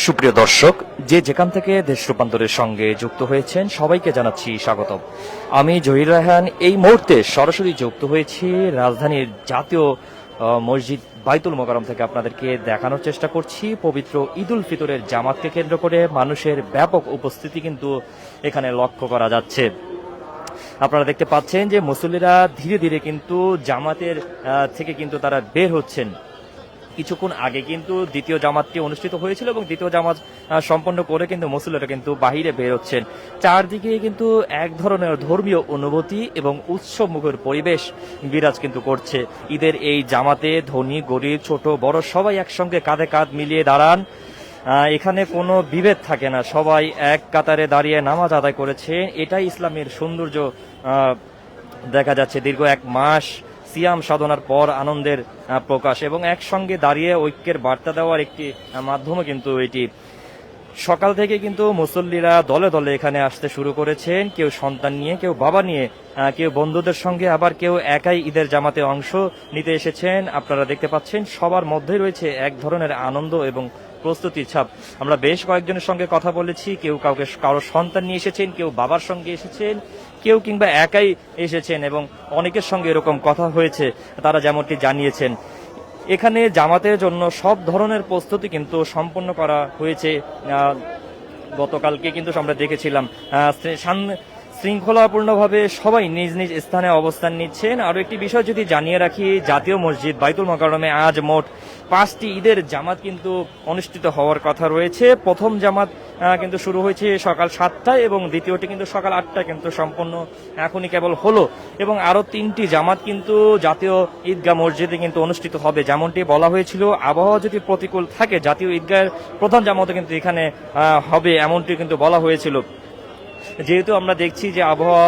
সুপ্রিয় দর্শক, যে যেখান থেকে দেশ রূপান্তরের সঙ্গে যুক্ত হয়েছেন সবাইকে জানাচ্ছি স্বাগতম। আমি জহির রায়হান এই মুহূর্তে সরাসরি যুক্ত হয়েছি রাজধানীর জাতীয় মসজিদ বাইতুল মোকাররম থেকে। আপনাদেরকে দেখানোর চেষ্টা করছি পবিত্র ঈদুল ফিতরের জামাতকে কেন্দ্র করে মানুষের ব্যাপক উপস্থিতি কিন্তু এখানে লক্ষ্য করা যাচ্ছে। আপনারা দেখতে পাচ্ছেন যে মুসল্লিরা ধীরে ধীরে কিন্তু জামাতের থেকে কিন্তু তারা বের হচ্ছেন। কিছুক্ষণ আগে কিন্তু দ্বিতীয় জামাতটি অনুষ্ঠিত হয়েছিল এবং দ্বিতীয় জামাত সম্পন্ন করে কিন্তু মুসল্লিরা কিন্তু বাহিরে বের হচ্ছেন। চারদিকে কিন্তু এক ধরনের ধর্মীয় অনুভূতি এবং উৎসবমুখর পরিবেশ বিরাজ কিন্তু করছে। ঈদের এই জামাতে ধনী গরিব ছোট বড় সবাই একসঙ্গে কাঁধে কাঁধ মিলিয়ে দাঁড়ান। এখানে কোনো বিভেদ থাকে না, সবাই এক কাতারে দাঁড়িয়ে নামাজ আদায় করেছে। এটাই ইসলামের সৌন্দর্য দেখা যাচ্ছে। দীর্ঘ এক মাস সিয়াম সাধনার পর আনন্দের প্রকাশ এবং একসঙ্গে দাঁড়িয়ে ঐক্যের বার্তা দেওয়ার একটি মাধ্যমও কিন্তু এটি। সকাল থেকে কিন্তু মুসল্লিরা দলে দলে এখানে আসতে শুরু করেছেন, কেউ সন্তান নিয়ে, কেউ বাবা নিয়ে, কেউ বন্ধুদের সঙ্গে, আবার কেউ একাই ঈদের জামাতে অংশ নিতে এসেছেন। আপনারা দেখতে পাচ্ছেন সবার মধ্যে রয়েছে এক ধরনের আনন্দ এবং প্রস্তুতির ছাপ। আমরা বেশ কয়েকজনের সঙ্গে কথা বলেছি, কেউ কারো সন্তান নিয়ে এসেছেন, কেউ বাবার সঙ্গে এসেছেন, কেউ কিংবা একাই এসেছেন এবং অনেকের সঙ্গে এরকম কথা হয়েছে, তারা যেমনটি জানিয়েছেন। এখানে জামাতের জন্য সব ধরনের প্রস্তুতি কিন্তু সম্পন্ন করা হয়েছে। গতকালকে কিন্তু আমরা দেখেছিলাম শৃঙ্খলাপূর্ণভাবে সবাই নিজ নিজ স্থানে অবস্থান নিচ্ছেন। আরো একটি বিষয় যদি জানিয়ে রাখি, জাতীয় মসজিদ বাইতুল মোকাররমে আজ মোট 5টি ঈদের জামাত কিন্তু অনুষ্ঠিত হওয়ার কথা রয়েছে। প্রথম জামাত কিন্তু শুরু হয়েছে সকাল 7টায় এবং দ্বিতীয়টি কিন্তু সকাল 8টায় কিন্তু সম্পন্ন এখনই কেবল হলো এবং আরো 3টি জামাত কিন্তু জাতীয় ঈদগাহ মসজিদে কিন্তু অনুষ্ঠিত হবে। যেমনটি বলা হয়েছিল, আবহাওয়া যদি প্রতিকূল থাকে জাতীয় ঈদগাহের প্রধান জামাতও কিন্তু এখানে হবে, এমনটি কিন্তু বলা হয়েছিল। যেহেতু আমরা দেখছি যে আবহাওয়া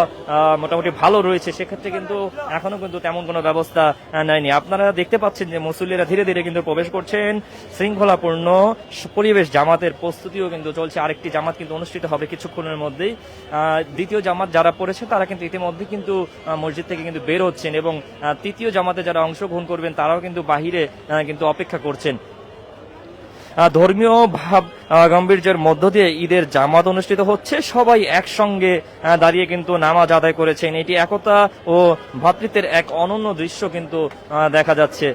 মোটামুটি ভালো রয়েছে, সেক্ষেত্রে কিন্তু এখনো কিন্তু তেমন কোনো ব্যবস্থা নেয়নি। আপনারা দেখতে পাচ্ছেন যে মুসল্লিরা ধীরে ধীরে কিন্তু প্রবেশ করছেন। শৃঙ্খলাপূর্ণ পরিবেশ, জামাতের প্রস্তুতিও কিন্তু চলছে। আরেকটি জামাত কিন্তু অনুষ্ঠিত হবে কিছুক্ষণের মধ্যেই। দ্বিতীয় জামাত যারা পড়েছে তারা কিন্তু ইতিমধ্যে কিন্তু মসজিদ থেকে কিন্তু বের হচ্ছেন এবং তৃতীয় জামাতে যারা অংশগ্রহণ করবেন তারাও কিন্তু বাহিরে কিন্তু অপেক্ষা করছেন। ধর্মীয় ভাব গাম্ভীর্যের মধ্য দিয়ে ঈদের জামাত অনুষ্ঠিত হচ্ছে। সবাই একসঙ্গে দাঁড়িয়ে কিন্তু নামাজ আদায় করেছেন। এটি একতা ও ভ্রাতৃত্বের এক অনন্য দৃশ্য কিন্তু দেখা যাচ্ছে।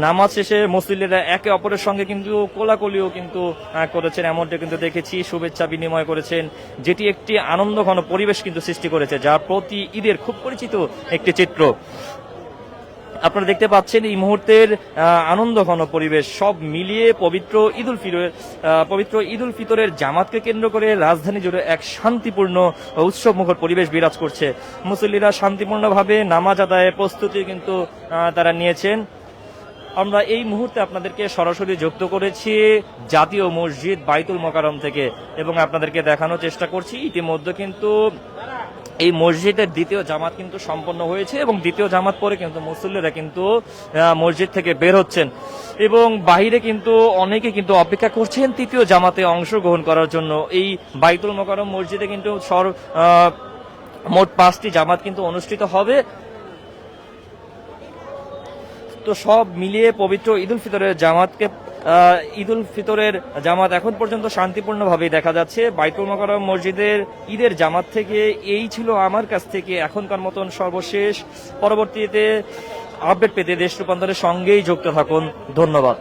নামাজ শেষে মুসল্লিরা একে অপরের সঙ্গে কিন্তু কোলাকুলিও কিন্তু করেছেন, এমনটা কিন্তু দেখেছি। শুভেচ্ছা বিনিময় করেছেন, যেটি একটি আনন্দঘন পরিবেশ কিন্তু সৃষ্টি করেছে, যা প্রতি ঈদের খুব পরিচিত একটি চিত্র। আপনারা দেখতে পাচ্ছেন এই মুহূর্তের আনন্দঘন পরিবেশ সব মিলিয়ে পবিত্র ঈদুল ফিতরের জামাতকে কেন্দ্র করে রাজধানী জুড়ে এক শান্তিপূর্ণ উৎসবমুখর পরিবেশ বিরাজ করছে। মুসল্লিরা শান্তিপূর্ণভাবে নামাজ আদায়ের প্রস্তুতি কিন্তু তারা নিয়েছেন। আমরা এই মুহূর্তে আপনাদেরকে সরাসরি যুক্ত করেছি জাতীয় মসজিদ বাইতুল মোকাররম থেকে এবং আপনাদেরকে দেখানোর চেষ্টা করছি ইতিমধ্যে কিন্তু এই মসজিদের দ্বিতীয় জামাত কিন্তু সম্পন্ন হয়েছে এবং দ্বিতীয় জামাত পরে কিন্তু মুসল্লিরা কিন্তু মসজিদ থেকে বের হচ্ছেন এবং বাহিরে কিন্তু অনেকে কিন্তু অপেক্ষা করছেন তৃতীয় জামাতে অংশগ্রহণ করার জন্য। এই বাইতুল মোকাররম মসজিদে কিন্তু মোট 5টি জামাত কিন্তু অনুষ্ঠিত হবে। তো সব মিলিয়ে পবিত্র ঈদুল ফিতরের জামাত এখন পর্যন্ত শান্তিপূর্ণভাবেই দেখা যাচ্ছে। বাইতুল মোকাররম মসজিদের ঈদের জামাত থেকে এই ছিল আমার কাছ থেকে এখনকার মতন সর্বশেষ। পরবর্তীতে আপডেট পেতে দেশ রূপান্তরের সঙ্গেই যুক্ত থাকুন। ধন্যবাদ।